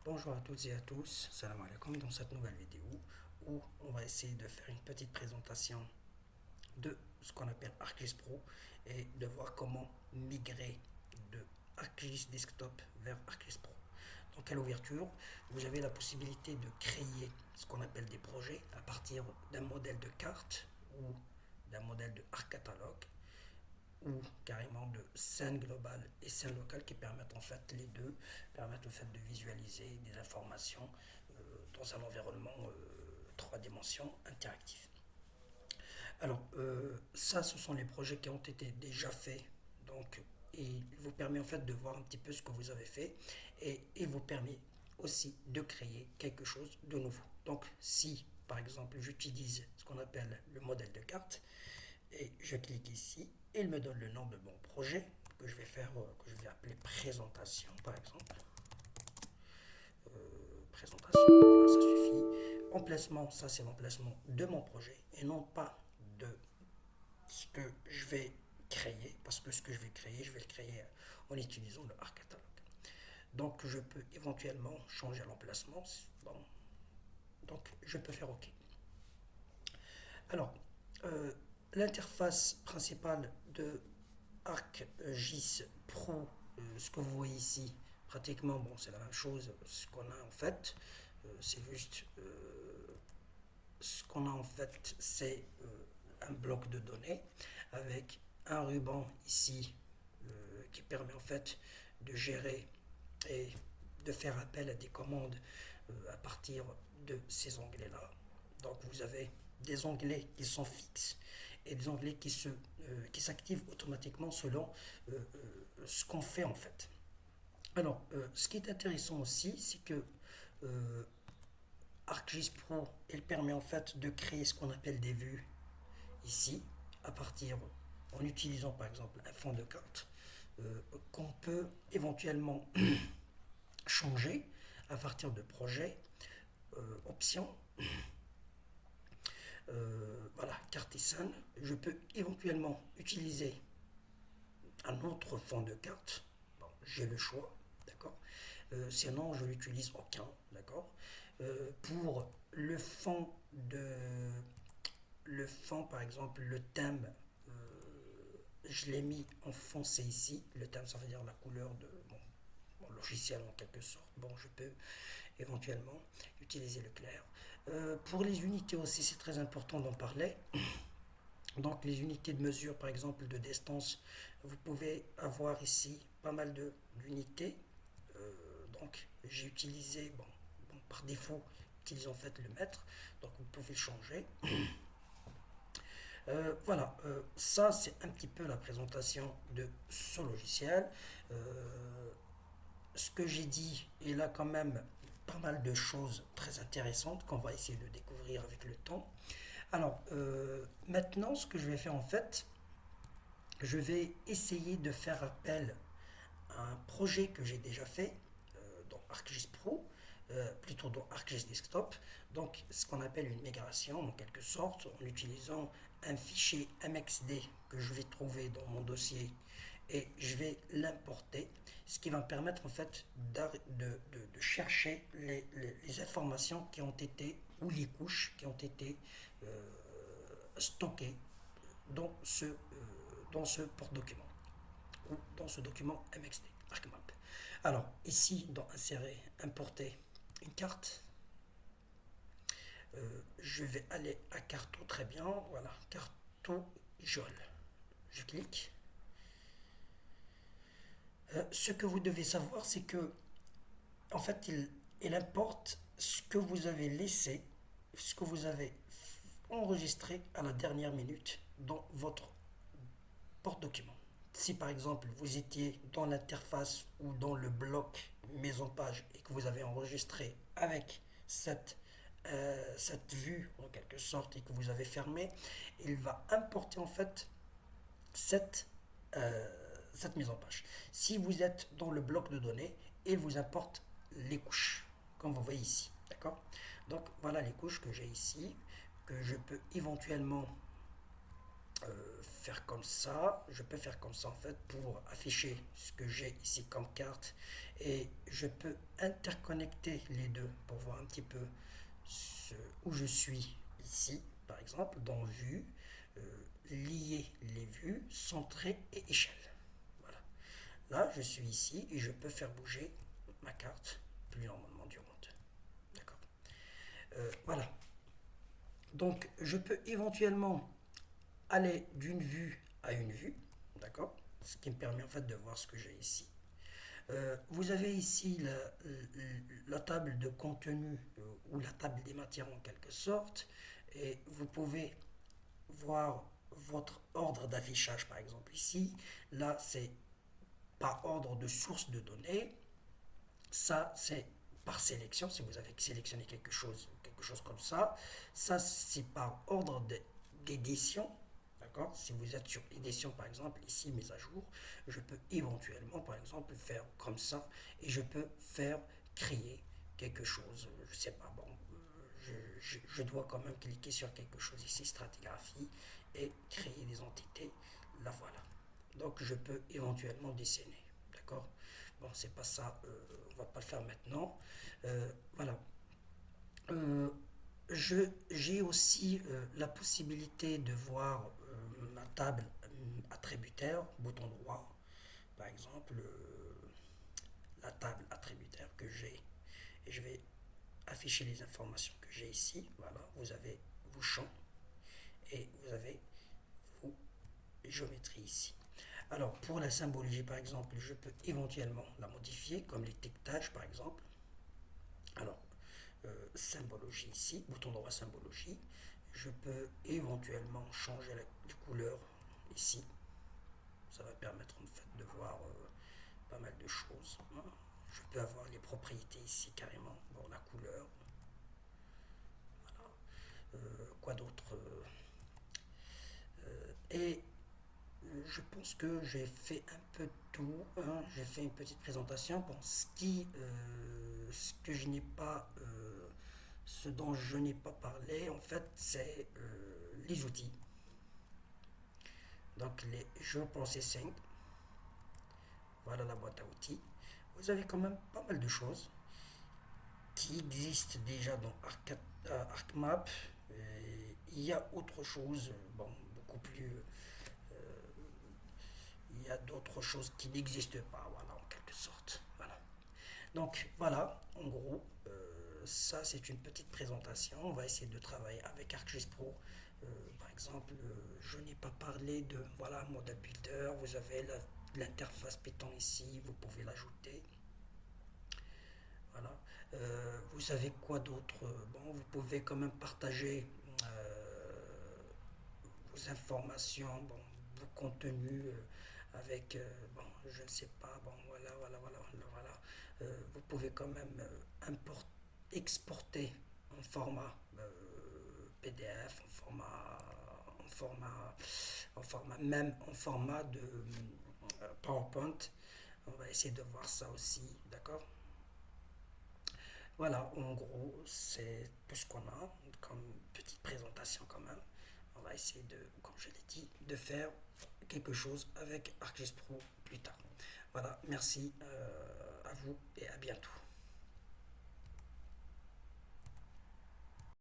Bonjour à toutes et à tous, salam alaikum dans cette nouvelle vidéo où on va essayer de faire une petite présentation de ce qu'on appelle ArcGIS Pro et de voir comment migrer de ArcGIS Desktop vers ArcGIS Pro. Donc à l'ouverture, vous avez la possibilité de créer ce qu'on appelle des projets à partir d'un modèle de carte ou d'un modèle de ArcCatalogue ou carrément de scène globale et scène locale qui permettent en fait les deux, permettent en fait de visualiser des informations dans un environnement 3 dimensions interactif. Alors ça ce sont les projets qui ont été déjà faits donc et il vous permet en fait de voir un petit peu ce que vous avez fait et il vous permet aussi de créer quelque chose de nouveau. Donc si par exemple j'utilise ce qu'on appelle le modèle de carte, et je clique ici et il me donne le nom de mon projet que je vais faire, que je vais appeler présentation par exemple. Présentation, voilà, ça suffit. Emplacement, ça c'est l'emplacement de mon projet et non pas de ce que je vais créer, parce que ce que je vais créer, je vais le créer en utilisant le ArcCatalogue. Donc je peux éventuellement changer l'emplacement. Bon, donc je peux faire OK. Alors, euh, l'interface principale de ArcGIS Pro, ce que vous voyez ici, pratiquement, bon, c'est la même chose, ce qu'on a en fait, c'est juste, ce qu'on a en fait, c'est un bloc de données avec un ruban ici qui permet en fait de gérer et de faire appel à des commandes à partir de ces onglets-là. Donc vous avez des onglets qui sont fixes et des onglets qui s'activent automatiquement selon ce qu'on fait en fait. Alors, ce qui est intéressant aussi, c'est que euh, ArcGIS Pro, il permet en fait de créer ce qu'on appelle des vues ici, à partir, en utilisant par exemple un fond de carte, qu'on peut éventuellement changer à partir de projets, options, voilà, carte et scène. Je peux éventuellement utiliser un autre fond de carte. Bon, j'ai le choix, d'accord. Sinon, je n'utilise aucun, d'accord. Pour le fond, par exemple, le thème, je l'ai mis en foncé ici. Le thème, ça veut dire la couleur de mon logiciel en quelque sorte. Bon, je peux éventuellement utiliser le clair. Pour les unités aussi, c'est très important d'en parler. Donc les unités de mesure, par exemple de distance, vous pouvez avoir ici pas mal d'unités. Donc j'ai utilisé, bon, par défaut, utilise en fait le mètre, donc vous pouvez le changer. Voilà, ça c'est un petit peu la présentation de ce logiciel. Ce que j'ai dit, il a quand même pas mal de choses très intéressantes qu'on va essayer de découvrir avec le temps. Alors, maintenant, ce que je vais faire en fait, je vais essayer de faire appel à un projet que j'ai déjà fait dans ArcGIS Pro, plutôt dans ArcGIS Desktop. Donc, ce qu'on appelle une migration en quelque sorte, en utilisant un fichier MXD que je vais trouver dans mon dossier et je vais l'importer, ce qui va me permettre en fait de chercher les informations qui ont été, ou les couches qui ont été stockées dans ce porte-document ou dans ce document MXD, ArcMap. Alors, ici, dans Insérer, Importer une carte, je vais aller à Carto, très bien, voilà, Carto jaune. Je clique. Ce que vous devez savoir, c'est que, en fait, il importe ce que vous avez laissé, ce que vous avez enregistré à la dernière minute dans votre porte-document. Si par exemple vous étiez dans l'interface ou dans le bloc maison page et que vous avez enregistré avec cette vue en quelque sorte et que vous avez fermé, il va importer en fait cette, euh, cette mise en page. Si vous êtes dans le bloc de données, il vous importe les couches, comme vous voyez ici. D'accord. Donc voilà les couches que j'ai ici, que je peux éventuellement faire comme ça. Je peux faire comme ça en fait pour afficher ce que j'ai ici comme carte et je peux interconnecter les deux pour voir un petit peu où je suis ici, par exemple, dans vue, euh, lier les vues, centrer et échelle. Voilà. Là, je suis ici et je peux faire bouger ma carte plus normalement du monde. D'accord. Voilà. Donc, je peux éventuellement aller d'une vue à une vue, d'accord? Ce qui me permet en fait de voir ce que j'ai ici. Vous avez ici la table de contenu ou la table des matières en quelque sorte, et vous pouvez voir votre ordre d'affichage par exemple ici. Là, c'est par ordre de source de données. Ça, c'est par sélection, si vous avez sélectionné quelque chose comme ça. Ça, c'est par ordre d'édition. D'accord. Si vous êtes sur édition, par exemple, ici, mise à jour, je peux éventuellement, par exemple, faire comme ça et je peux faire créer quelque chose. Je sais pas, bon, je dois quand même cliquer sur quelque chose ici, stratigraphie, et créer des entités. La voilà. Donc, je peux éventuellement dessiner. D'accord. Bon, c'est pas ça, on va pas le faire maintenant. Voilà. Euh, j'ai aussi la possibilité de voir ma table attributaire, bouton droit, par exemple, la table attributaire que j'ai. Et je vais afficher les informations que j'ai ici. Voilà, vous avez vos champs et vous avez vos géométries ici. Alors, pour la symbologie, par exemple, je peux éventuellement la modifier, comme l'étiquetage, par exemple. Alors, symbologie ici, bouton droit symbologie. Je peux éventuellement changer la couleur ici. Ça va permettre en fait de voir pas mal de choses. Je peux avoir les propriétés ici carrément. Bon, la couleur. Voilà. Quoi d'autre Et je pense que j'ai fait un peu de tout. Hein. J'ai fait une petite présentation. Bon, ce que je n'ai pas, ce dont je n'ai pas parlé, en fait, c'est les outils. Donc, les jeux processing. Voilà la boîte à outils. Vous avez quand même pas mal de choses qui existent déjà dans ArcMap. Il y a autre chose, bon, beaucoup plus. Il y a d'autres choses qui n'existent pas, voilà, en quelque sorte. Voilà. Donc voilà, en gros, ça c'est une petite présentation. On va essayer de travailler avec ArcGIS Pro. Par exemple, je n'ai pas parlé de voilà Model Builder. Vous avez l'interface Python ici, vous pouvez l'ajouter. Voilà. Vous savez quoi d'autre? Bon, vous pouvez quand même partager vos informations, bon, vos contenus avec, bon, je ne sais pas, bon, voilà. Vous pouvez quand même exporter en format PDF, même en format de PowerPoint. On va essayer de voir ça aussi, d'accord? Voilà, en gros, c'est tout ce qu'on a comme petite présentation quand même. On va essayer de, comme je l'ai dit, de faire quelque chose avec ArcGIS Pro plus tard. Voilà, merci à vous et à bientôt.